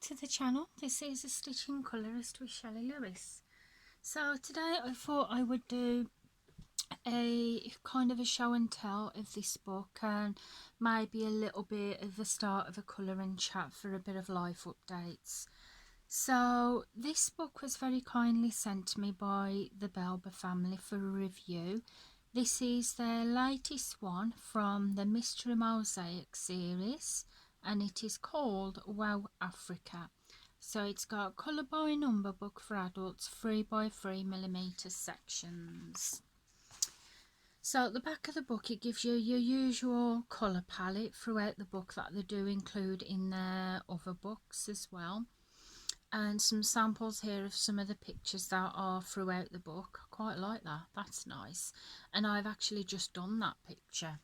to the channel. This is a stitching colourist with Shelley Lewis. So today I thought I would do a kind of a show and tell of this book and maybe a little bit of the start of a colouring chat for a bit of life updates. So this book was very kindly sent to me by the Belba family for a review. This is their latest one from the Mystery Mosaics series, and it is called Wow Africa. So it's got a colour by number book for adults, 3x3mm sections. So at the back of the book it gives you your usual colour palette throughout the book that they do include in their other books as well. And some samples here of some of the pictures that are throughout the book. I quite like that, that's nice. And I've actually just done that picture.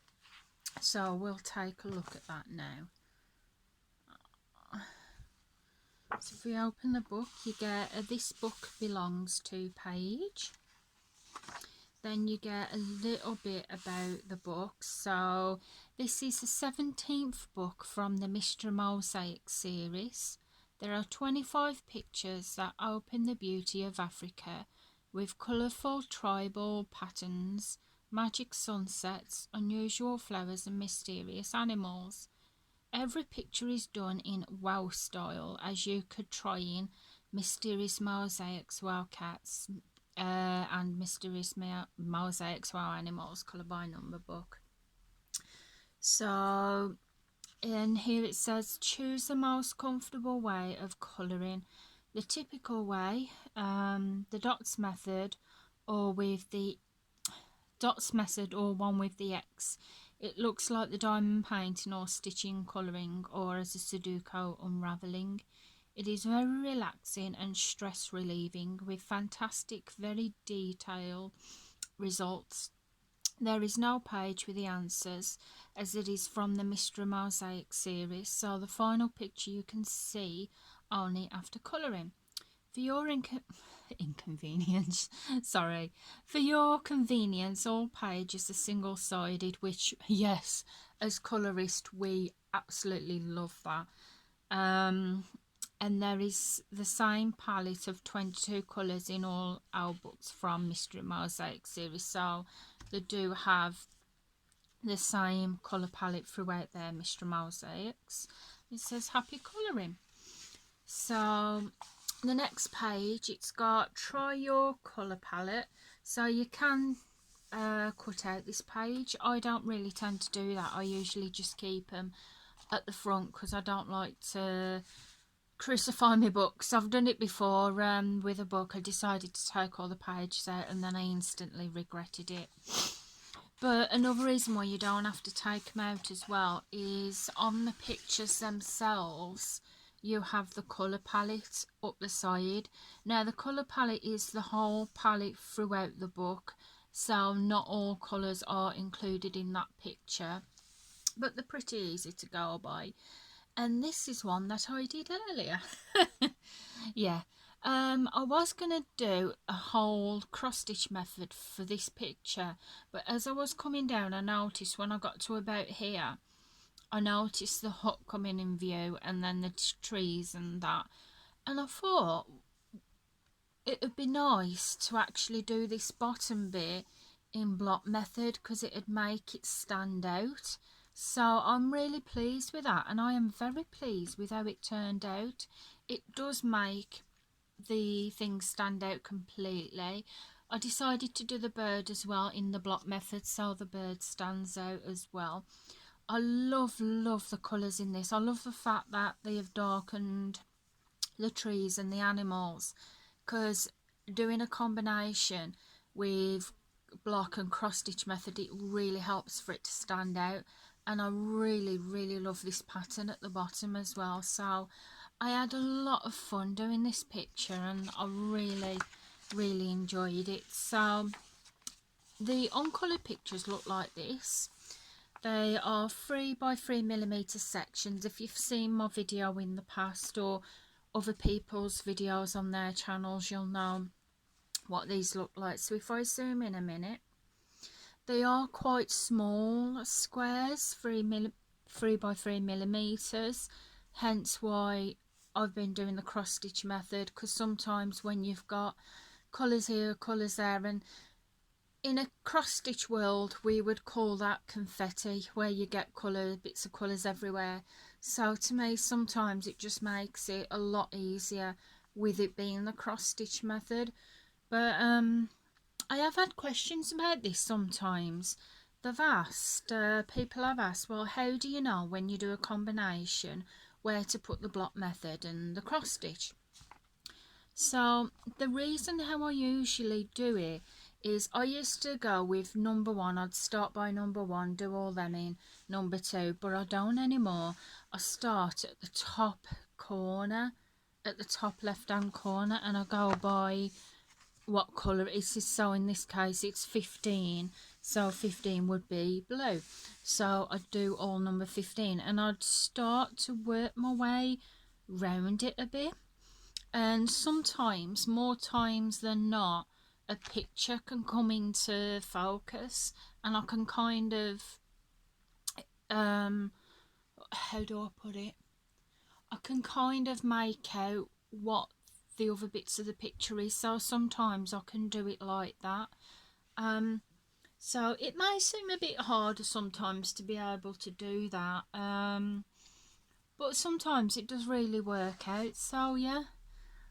So we'll take a look at that now. So if we open the book, you get a This Book Belongs To page. Then you get a little bit about the book. So this is the 17th book from the Mystery Mosaics series. There are 25 pictures that open the beauty of Africa with colourful tribal patterns, magic sunsets, unusual flowers and mysterious animals. Every picture is done in wow style, as you could try in Mysterious Mosaics Wow Cats and Mysterious Mosaics Wow Animals colour by number book. So and here it says choose the most comfortable way of colouring, the typical way, the dots method, or with the dots method, or one with the X. It looks like the diamond painting or stitching colouring, or as a Sudoku unravelling. It is very relaxing and stress relieving with fantastic, very detailed results. There is no page with the answers, as it is from the Mystery Mosaic series, so the final picture you can see only after colouring. For your inconvenience, sorry, for your convenience, all pages are single-sided, which, yes, as colourist, we absolutely love that. And there is the same palette of 22 colours in all our books from Mystery Mosaic series, so they do have the same colour palette throughout their Mystery Mosaics. It says happy colouring. So the next page, it's got try your colour palette, so you can cut out this page. I don't really tend to do that. I usually just keep them at the front because I don't like to crucify my books. I've done it before with a book. I decided to take all the pages out and then I instantly regretted it. But another reason why you don't have to take them out as well is on the pictures themselves you have the colour palette up the side. Now the colour palette is the whole palette throughout the book, so not all colours are included in that picture, but they're pretty easy to go by. And this is one that I did earlier. Yeah, I was going to do a whole cross-stitch method for this picture, but as I was coming down I noticed when I got to about here, I noticed the hut coming in view and then the trees and that, and I thought it would be nice to actually do this bottom bit in block method because it would make it stand out. So I'm really pleased with that, and I am very pleased with how it turned out. It does make the thing stand out completely. I decided to do the bird as well in the block method, so the bird stands out as well. I love the colours in this. I love the fact that they have darkened the trees and the animals, because doing a combination with block and cross stitch method, it really helps for it to stand out. And I really love this pattern at the bottom as well. So I had a lot of fun doing this picture and I really enjoyed it. So the uncoloured pictures look like this. They are 3x3mm sections. If you've seen my video in the past or other people's videos on their channels, you'll know what these look like. So if I zoom in a minute, they are quite small squares, 3x3mm, hence why I've been doing the cross stitch method, because sometimes when you've got colours here, colours there, and in a cross stitch world we would call that confetti, where you get colour, bits of colours everywhere. So to me sometimes it just makes it a lot easier with it being the cross stitch method. But I have had questions about this sometimes. They've asked, people have asked, well, how do you know when you do a combination where to put the block method and the cross stitch? So the reason how I usually do it is I used to go with number one. I'd start by number one, do all them in number two, but I don't anymore. I start at the top corner, at the top left hand corner, and I go by what colour it is. So in this case it's 15, so 15 would be blue, so I'd do all number 15 and I'd start to work my way round it a bit. And sometimes, more times than not, a picture can come into focus and I can kind of how do I put it, I can kind of make out what the other bits of the picture is, so sometimes I can do it like that. So it may seem a bit harder sometimes to be able to do that, but sometimes it does really work out. So yeah,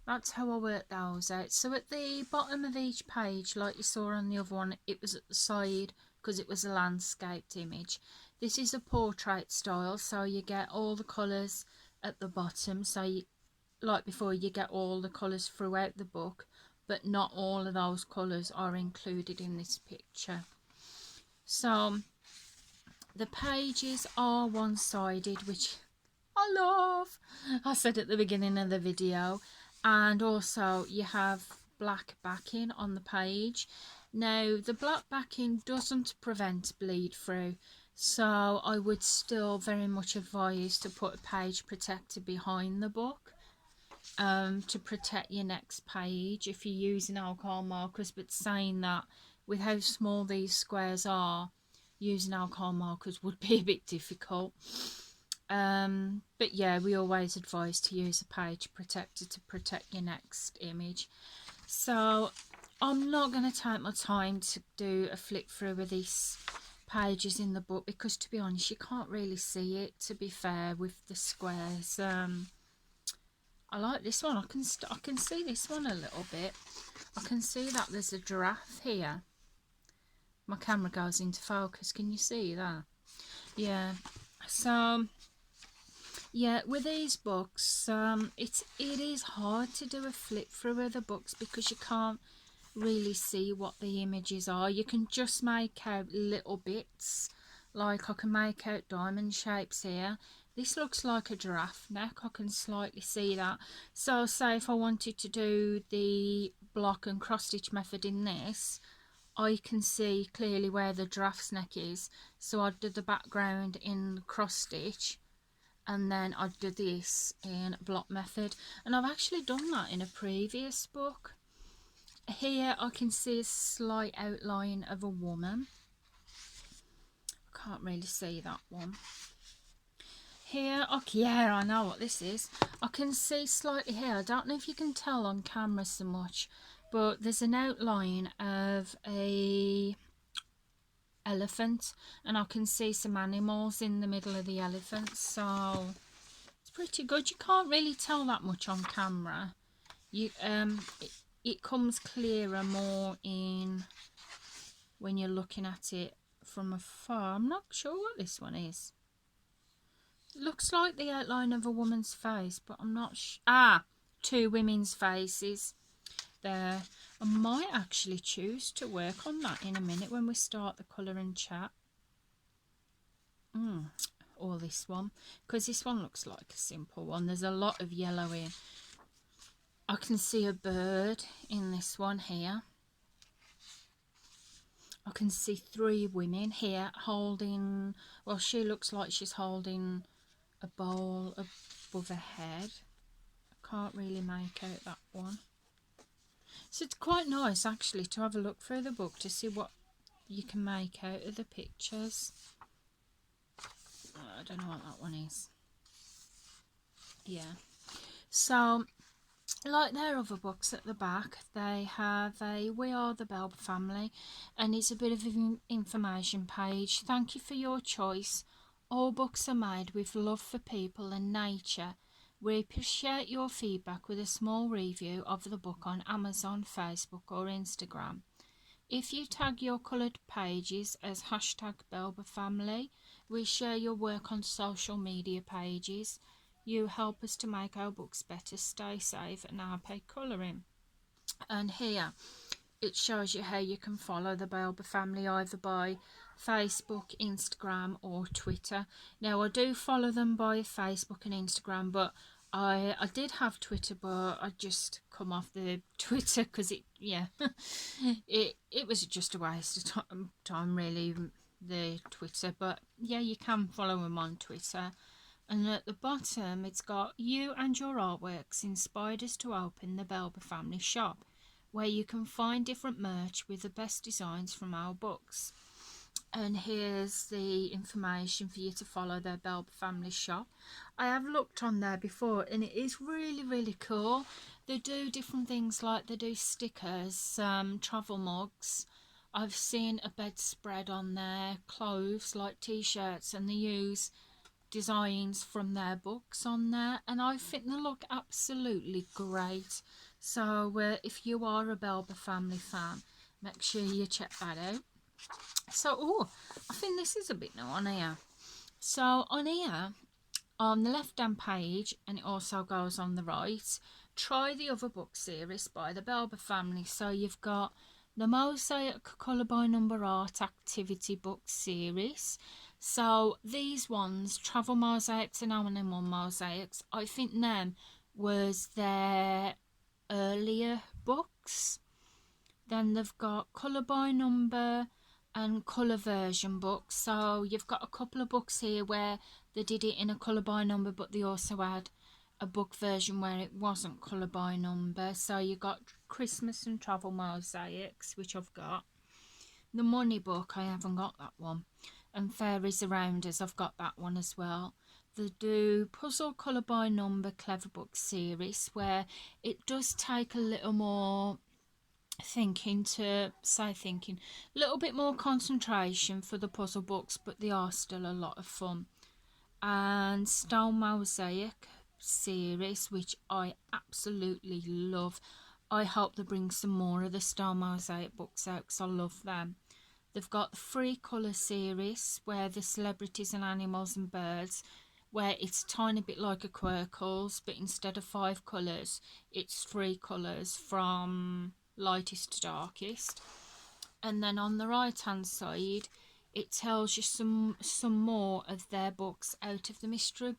that's how I work those out. So at the bottom of each page, like you saw on the other one, it was at the side because it was a landscaped image. This is a portrait style, so you get all the colours at the bottom. So you, like before, you get all the colours throughout the book, but not all of those colours are included in this picture. So the pages are one-sided, which I love. I said at the beginning of the video. And also you have black backing on the page. Now the black backing doesn't prevent bleed through, so I would still very much advise to put a page protector behind the book to protect your next page if you're using alcohol markers. But saying that, with how small these squares are, using alcohol markers would be a bit difficult. But yeah, we always advise to use a page protector to protect your next image. So I'm not going to take my time to do a flick through of these pages in the book, because to be honest you can't really see it, to be fair, with the squares. I like this one. I can see this one a little bit. I can see that there's a giraffe here. My camera goes into focus, can you see that? Yeah, so yeah, with these books, it is hard to do a flip through of the books because you can't really see what the images are. You can just make out little bits, like I can make out diamond shapes here. This looks like a giraffe neck, I can slightly see that. So say if I wanted to do the block and cross stitch method in this, I can see clearly where the giraffe's neck is, so I'd do the background in cross stitch and then I'd do this in block method. And I've actually done that in a previous book. Here I can see a slight outline of a woman. Can't really see that one. Here, okay, yeah, I know what this is. I can see slightly here. I don't know if you can tell on camera so much, but there's an outline of a elephant, and I can see some animals in the middle of the elephant, so it's pretty good. You can't really tell that much on camera. It comes clearer more in when you're looking at it from afar. I'm not sure what this one is. It looks like the outline of a woman's face, but I'm not two women's faces there. I might actually choose to work on that in a minute when we start the colour and chat. Or this one, because this one looks like a simple one. There's a lot of yellow in. I can see a bird in this one here. I can see three women here holding, well, she looks like she's holding a bowl above her head. I can't really make out that one. So it's quite nice actually to have a look through the book to see what you can make out of the pictures. I don't know what that one is. Yeah. So like their other books at the back, they have a We Are the Belba Family, and it's a bit of an information page. Thank you for your choice. All books are made with love for people and nature. We appreciate your feedback with a small review of the book on Amazon, Facebook or Instagram. If you tag your coloured pages as hashtag Belba Family, we share your work on social media pages. You help us to make our books better. Stay safe and happy colouring. And here it shows you how you can follow the Belba family either by Facebook, Instagram or Twitter. Now I do follow them by Facebook and Instagram, but I did have Twitter, but I just come off the Twitter because it was just a waste of time really, the Twitter. But yeah, you can follow them on Twitter. And at the bottom it's got you and your artworks inspired us to open the Belba family shop, where you can find different merch with the best designs from our books. And here's the information for you to follow their Belba family shop. I have looked on there before and it is really cool. They do different things, like they do stickers, travel mugs. I've seen a bedspread on there, clothes like t-shirts, and they use designs from their books on there, and I think they look absolutely great. So if you are a Belba family fan, make sure you check that out. So I think this is a bit new on here. So on here, on the left hand page, and it also goes on the right, try the other book series by the Belba family. So you've got the Mosaic colour by number art activity book series. So these ones, travel mosaics and animal mosaics, I think them was their earlier books. Then they've got colour by number and colour version books. So you've got a couple of books here where they did it in a colour by number, but they also had a book version where it wasn't colour by number. So you got Christmas and travel mosaics, which I've got. The money book, I haven't got that one. And Fairies Around Us, I've got that one as well. They do puzzle colour by number clever book series, where it does take a little more thinking, a little bit more concentration for the puzzle books, but they are still a lot of fun. And Stone Mosaic series, which I absolutely love. I hope they bring some more of the Stone Mosaic books out because I love them. They've got the Free Colour series, where the celebrities and animals and birds, where it's a tiny bit like a Quirkles, but instead of 5 colours, it's 3 colours from lightest to darkest. And then on the right hand side, it tells you some more of their books out of the Mystery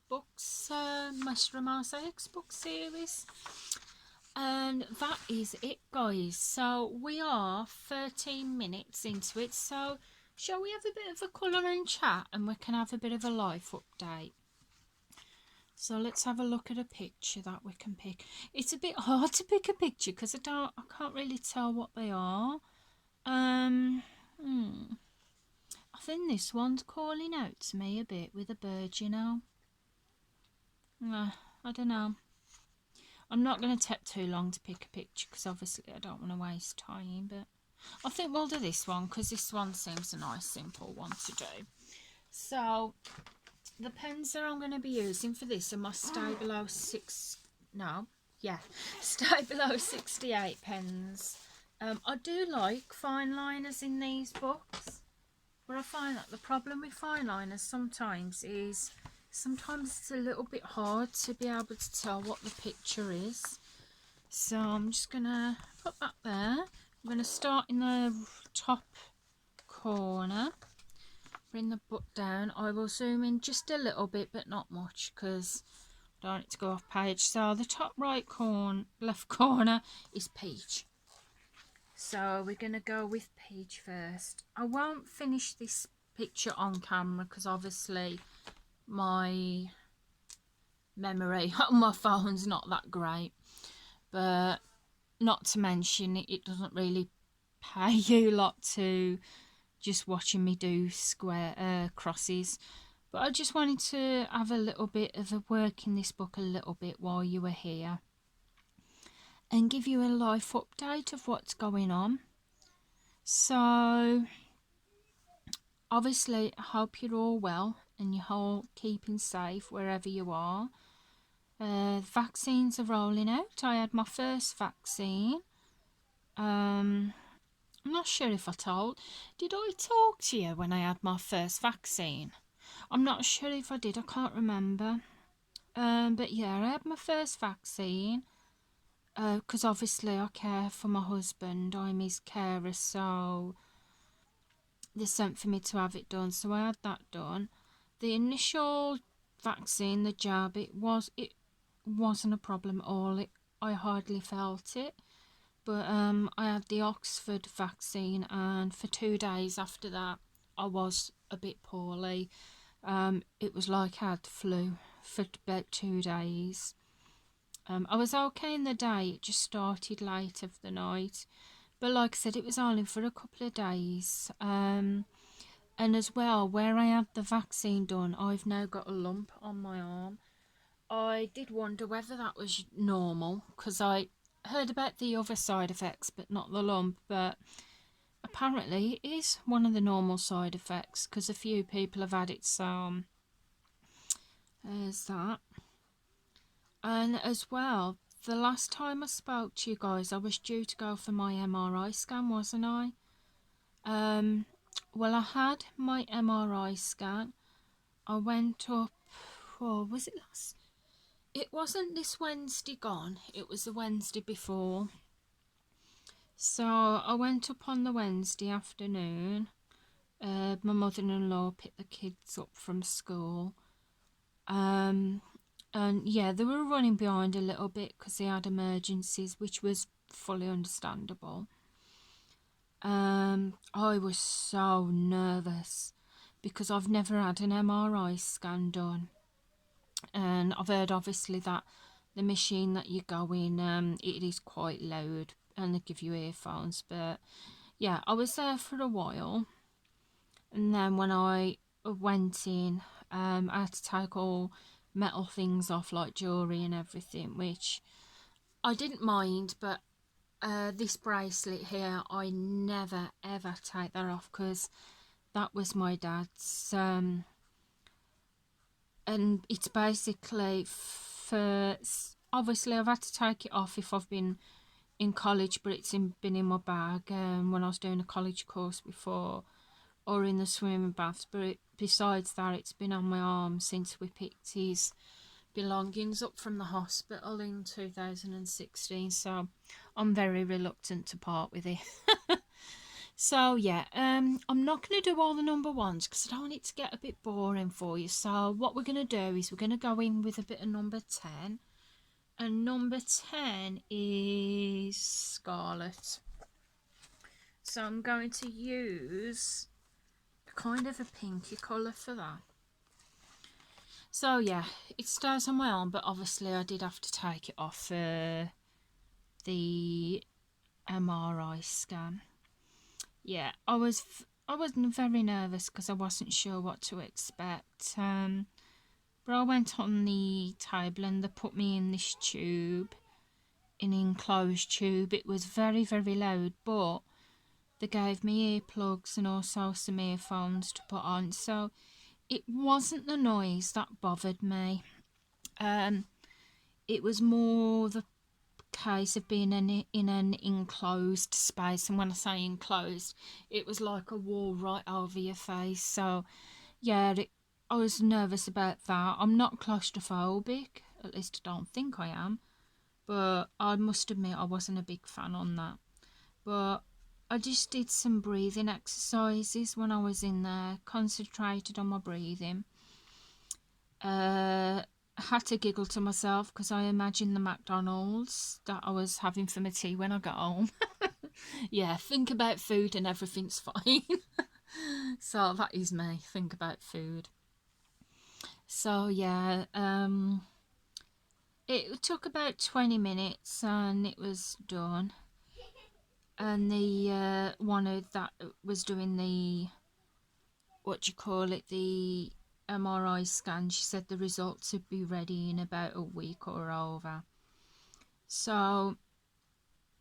Mosaics book series. And that is it, guys. So we are 13 minutes into it, so shall we have a bit of a colouring chat and we can have a bit of a life update? So let's have a look at a picture that we can pick. It's a bit hard to pick a picture because I can't really tell what they are. I think this one's calling out to me a bit with a bird, you know. I don't know. I'm not going to take too long to pick a picture because obviously I don't want to waste time, but I think we'll do this one because this one seems a nice simple one to do. So the pens that I'm going to be using for this are my Stay Below 68 pens. I do like fine liners in these books, but I find that the problem with fine liners sometimes is it's a little bit hard to be able to tell what the picture is. So I'm just going to put that there. I'm going to start in the top corner, bring the book down. I will zoom in just a little bit, but not much because I don't want it to go off page. So the top left corner is Peach. So we're going to go with Peach first. I won't finish this picture on camera because obviously my memory on my phone's not that great, but not to mention it doesn't really pay you a lot to just watching me do square crosses. But I just wanted to have a little bit of a work in this book a little bit while you were here and give you a life update of what's going on. So obviously I hope you're all well and you're all keeping safe wherever you are. Vaccines are rolling out. I had my first vaccine. I'm not sure if did I talk to you when I had my first vaccine? I'm not sure if I did, I can't remember. But yeah, I had my first vaccine because obviously I care for my husband. I'm his carer, so they sent for me to have it done. So I had that done. The initial vaccine, the jab, it wasn't a problem at all. I hardly felt it. But I had the Oxford vaccine, and for 2 days after that, I was a bit poorly. It was like I had the flu for about 2 days. I was okay in the day, it just started late of the night. But like I said, it was only for a couple of days. And as well, where I had the vaccine done, I've now got a lump on my arm. I did wonder whether that was normal, because I heard about the other side effects, but not the lump. But apparently it is one of the normal side effects, because a few people have had it, so there's that. And as well, the last time I spoke to you guys, I was due to go for my MRI scan, wasn't I? Well, I had my MRI scan. I went up, was it last? It wasn't this Wednesday gone, it was the Wednesday before. So I went up on the Wednesday afternoon. My mother-in-law picked the kids up from school. And yeah, they were running behind a little bit because they had emergencies, which was fully understandable. I was so nervous because I've never had an MRI scan done. And I've heard obviously that the machine that you go in, it is quite loud and they give you earphones. But yeah, I was there for a while. And then when I went in, I had to take all metal things off, like jewellery and everything, which I didn't mind. But this bracelet here, I never ever take that off because that was my dad's. And it's basically for, obviously I've had to take it off if I've been in college, but it's been in my bag when I was doing a college course before, or in the swimming baths. But besides that, it's been on my arm since we picked his belongings up from the hospital in 2016, so I'm very reluctant to part with it. So yeah, I'm not going to do all the number ones because I don't want it to get a bit boring for you. So what we're going to do is we're going to go in with a bit of number 10. And number 10 is Scarlet. So I'm going to use kind of a pinky colour for that. So yeah, it stays on my arm, but obviously I did have to take it off for the MRI scan. Yeah, I wasn't very nervous because I wasn't sure what to expect. But I went on the table and they put me in this tube, an enclosed tube. It was very, very loud, but they gave me earplugs and also some earphones to put on. So it wasn't the noise that bothered me. It was more the case of being in an enclosed space, and when I say enclosed, it was like a wall right over your face. So yeah, I was nervous about that. I'm not claustrophobic, at least I don't think I am, but I must admit I wasn't a big fan on that. But I just did some breathing exercises when I was in there, concentrated on my breathing. I had to giggle to myself because I imagined the McDonald's that I was having for my tea when I got home. Yeah, think about food and everything's fine. So that is me, think about food. So yeah, it took about 20 minutes and it was done. And the one that was doing the, what do you call it, the MRI scan. She said the results would be ready in about a week or over. So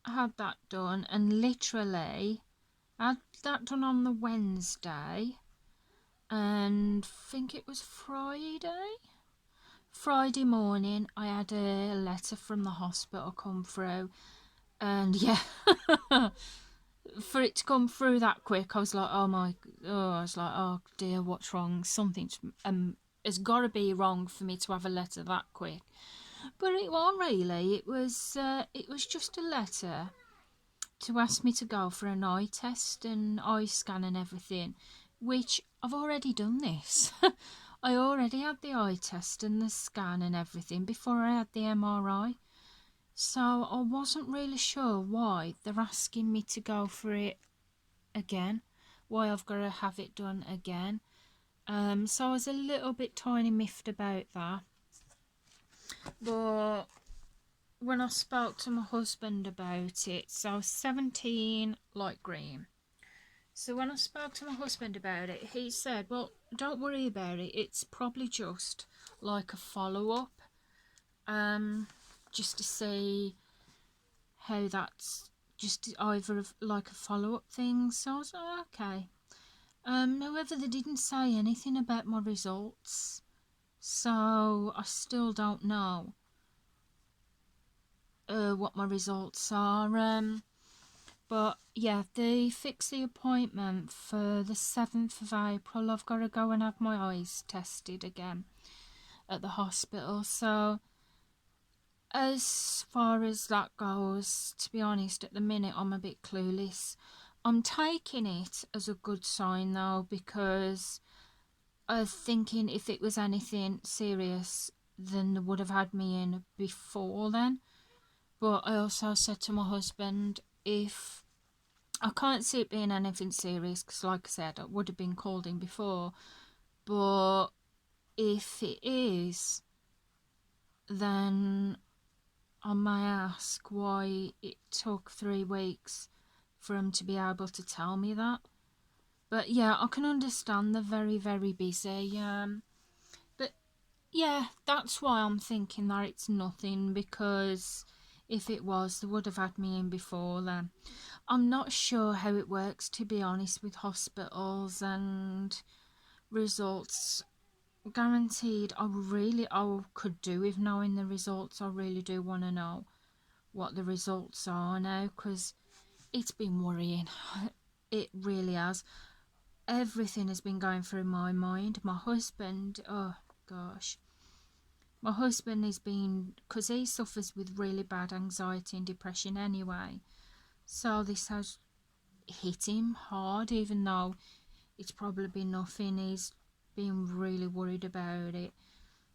I had that done, and literally I had that done on the Wednesday, and I think it was Friday morning I had a letter from the hospital come through, and yeah, for it to come through that quick, I was like, oh dear, what's wrong? Something's has got to be wrong for me to have a letter that quick. But it wasn't really. It was just a letter to ask me to go for an eye test and eye scan and everything, which I've already done this. I already had the eye test and the scan and everything before I had the MRI. So I wasn't really sure why they're asking me to go for it again, why I've got to have it done again. So I was a little bit tiny miffed about that. But when I spoke to my husband about it, so 17 light green. So when I spoke to my husband about it, he said, well, don't worry about it. It's probably just like a follow-up. Just to see how that's just either like a follow-up thing. So I was like, okay. However, they didn't say anything about my results, so I still don't know what my results are. But yeah, they fixed the appointment for the 7th of April. I've got to go and have my eyes tested again at the hospital. So as far as that goes, to be honest, at the minute I'm a bit clueless. I'm taking it as a good sign though, because I was thinking if it was anything serious, then they would have had me in before then. But I also said to my husband, if I can't see it being anything serious, because like I said, I would have been called in before. But if it is, then I may ask why it took 3 weeks for him to be able to tell me that. But yeah, I can understand they're very, very busy. But yeah, that's why I'm thinking that it's nothing, because if it was, they would have had me in before then. I'm not sure how it works, to be honest, with hospitals and results. Guaranteed, I could do with knowing the results. I really do want to know what the results are now, because it's been worrying. It really has. Everything has been going through my mind. My husband, oh gosh. My husband has been, because he suffers with really bad anxiety and depression anyway. So this has hit him hard, even though it's probably been nothing. He's been really worried about it.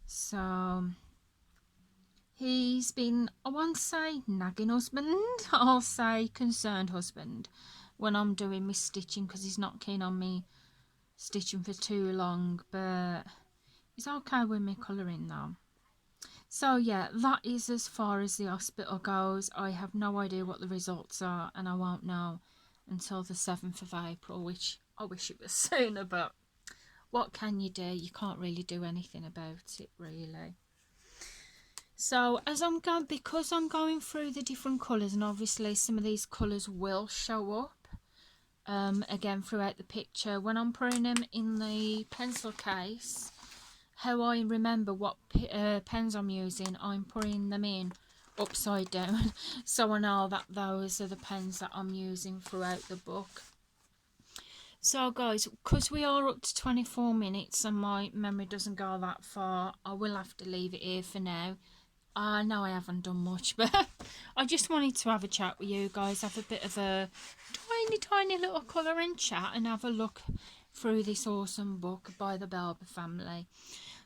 So he's been, I won't say nagging husband, I'll say concerned husband when I'm doing my stitching, because he's not keen on me stitching for too long. But he's okay with me colouring though. So yeah, that is as far as the hospital goes. I have no idea what the results are, and I won't know until the 7th of April, which I wish it was sooner, but what can you do? You can't really do anything about it, really. So because I'm going through the different colours, and obviously some of these colours will show up again throughout the picture, when I'm putting them in the pencil case, how I remember what pens I'm using, I'm putting them in upside down so I know that those are the pens that I'm using throughout the book. So guys, because we are up to 24 minutes and my memory doesn't go that far, I will have to leave it here for now. I know I haven't done much, but I just wanted to have a chat with you guys, have a bit of a tiny little colouring chat and have a look through this awesome book by the Belba family.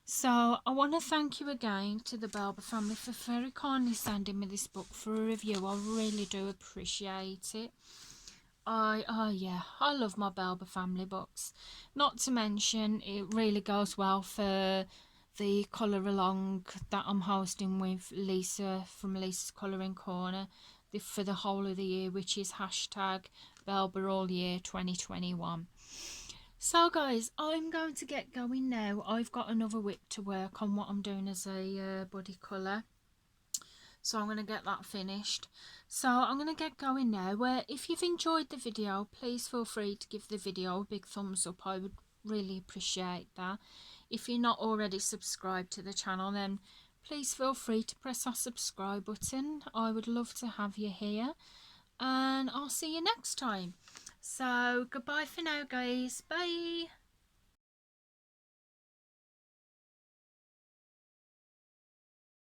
So I want to thank you again to the Belba family for very kindly sending me this book for a review. I really do appreciate it. I love my Belba family books. Not to mention, it really goes well for the colour along that I'm hosting with Lisa from Lisa's Colouring Corner for the whole of the year, which is hashtag Belba All Year 2021. So guys, I'm going to get going now. I've got another whip to work on what I'm doing as a body colour. So I'm going to get that finished. So I'm going to get going now. If you've enjoyed the video, please feel free to give the video a big thumbs up. I would really appreciate that. If you're not already subscribed to the channel, then please feel free to press our subscribe button. I would love to have you here. And I'll see you next time. So goodbye for now, guys. Bye.